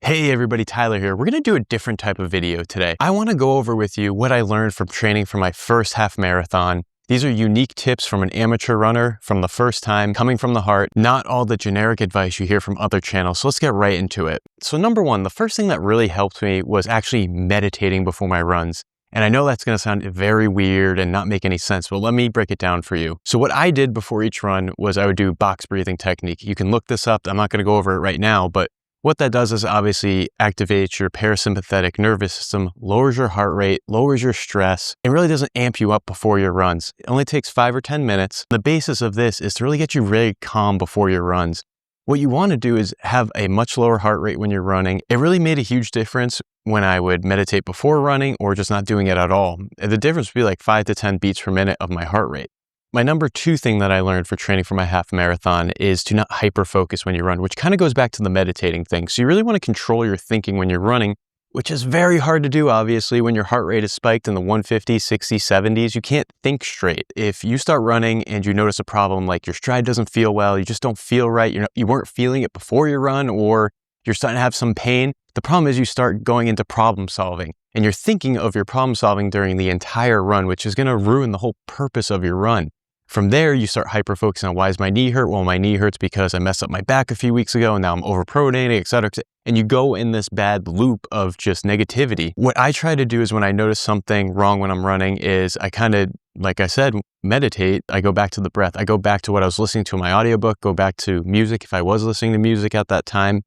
Hey everybody, Tyler here. We're going to do a different type of video today. I want to go over with you what I learned from training for my first half marathon. These are unique tips from an amateur runner from the first time, coming from the heart, not all the generic advice you hear from other channels. So let's get right into it. So number one, the first thing that really helped me was actually meditating before my runs. And I know that's going to sound very weird and not make any sense, but let me break it down for you. So what I did before each run was I would do box breathing technique. You can look this up. I'm not going to go over it right now, but what that does is obviously activates your parasympathetic nervous system, lowers your heart rate, lowers your stress, and really doesn't amp you up before your runs. It only takes 5 or 10 minutes. The basis of this is to really get you really calm before your runs. What you want to do is have a much lower heart rate when you're running. It really made a huge difference when I would meditate before running or just not doing it at all. The difference would be like 5 to 10 beats per minute of my heart rate. My number two thing that I learned for training for my half marathon is to not hyper-focus when you run, which kind of goes back to the meditating thing. So you really want to control your thinking when you're running, which is very hard to do, obviously, when your heart rate is spiked in the 150, 60, 70s. You can't think straight. If you start running and you notice a problem like your stride doesn't feel well, you just don't feel right, you weren't feeling it before your run, or you're starting to have some pain, the problem is you start going into problem solving. And you're thinking of your problem solving during the entire run, which is going to ruin the whole purpose of your run. From there, you start hyper-focusing on why does my knee hurt? Well, my knee hurts because I messed up my back a few weeks ago and now I'm overpronating, et cetera, et cetera. And you go in this bad loop of just negativity. What I try to do is when I notice something wrong when I'm running is I kind of, like I said, meditate. I go back to the breath. I go back to what I was listening to in my audiobook, go back to music if I was listening to music at that time,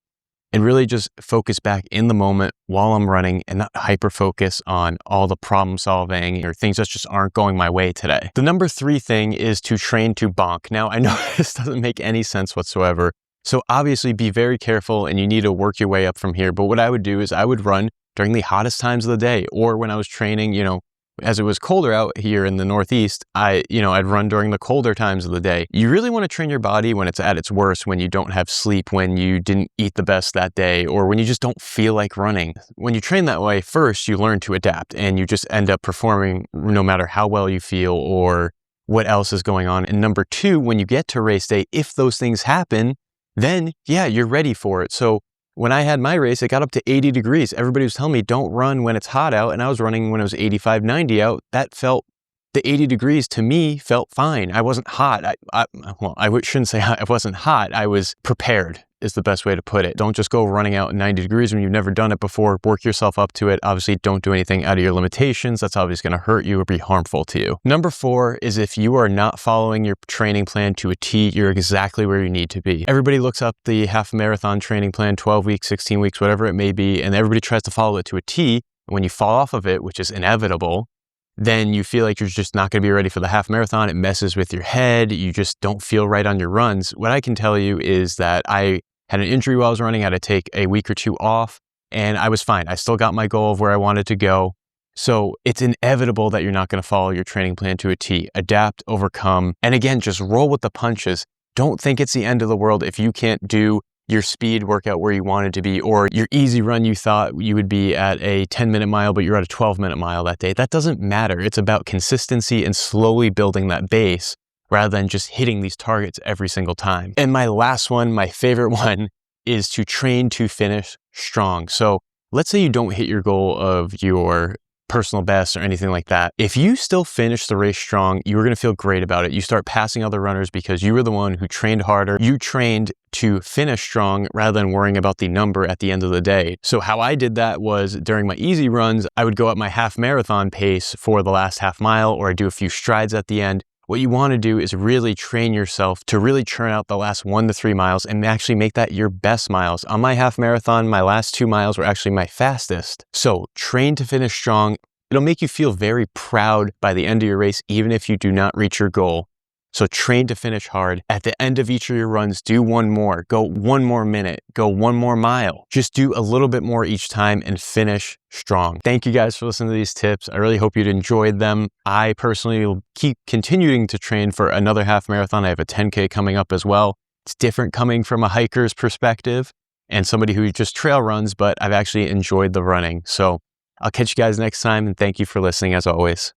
and really just focus back in the moment while I'm running and not hyper-focus on all the problem solving or things that just aren't going my way today. The number three thing is to train to bonk. Now, I know this doesn't make any sense whatsoever. So obviously be very careful and you need to work your way up from here. But what I would do is I would run during the hottest times of the day, or when I was training, as it was colder out here in the Northeast, I'd run during the colder times of the day. You really want to train your body when it's at its worst, when you don't have sleep, when you didn't eat the best that day, or when you just don't feel like running. When you train that way, first, you learn to adapt and you just end up performing no matter how well you feel or what else is going on. And number two, when you get to race day, if those things happen, then yeah, you're ready for it. So when I had my race, it got up to 80 degrees. Everybody was telling me don't run when it's hot out. And I was running when it was 85, 90 out. The 80 degrees to me felt fine. I wasn't hot. I shouldn't say I wasn't hot. I was prepared is the best way to put it. Don't just go running out in 90 degrees when you've never done it before. Work yourself up to it. Obviously, don't do anything out of your limitations. That's obviously going to hurt you or be harmful to you. Number four is if you are not following your training plan to a T, you're exactly where you need to be. Everybody looks up the half marathon training plan, 12 weeks, 16 weeks, whatever it may be, and everybody tries to follow it to a T. And when you fall off of it, which is inevitable, then you feel like you're just not going to be ready for the half marathon. It messes with your head. You just don't feel right on your runs. What I can tell you is that I had an injury while I was running. I had to take a week or two off and I was fine. I still got my goal of where I wanted to go. So it's inevitable that you're not going to follow your training plan to a T. Adapt, overcome, and again, just roll with the punches. Don't think it's the end of the world if you can't do your speed workout where you wanted to be, or your easy run you thought you would be at a 10-minute mile, but you're at a 12-minute mile that day. That doesn't matter. It's about consistency and slowly building that base rather than just hitting these targets every single time. And my last one, my favorite one, is to train to finish strong. So let's say you don't hit your goal of your personal best or anything like that. If you still finish the race strong, you're going to feel great about it. You start passing other runners because you were the one who trained harder. You trained to finish strong rather than worrying about the number at the end of the day. So how I did that was during my easy runs, I would go at my half marathon pace for the last half mile, or I'd do a few strides at the end. What you want to do is really train yourself to really churn out the last 1 to 3 miles and actually make that your best miles. On my half marathon, my last 2 miles were actually my fastest. So train to finish strong. It'll make you feel very proud by the end of your race, even if you do not reach your goal. So train to finish hard. At the end of each of your runs, do one more, go 1 more minute, go 1 more mile. Just do a little bit more each time and finish strong. Thank you guys for listening to these tips. I really hope you'd enjoyed them. I personally will keep continuing to train for another half marathon. I have a 10K coming up as well. It's different coming from a hiker's perspective and somebody who just trail runs, but I've actually enjoyed the running. So I'll catch you guys next time, and thank you for listening as always.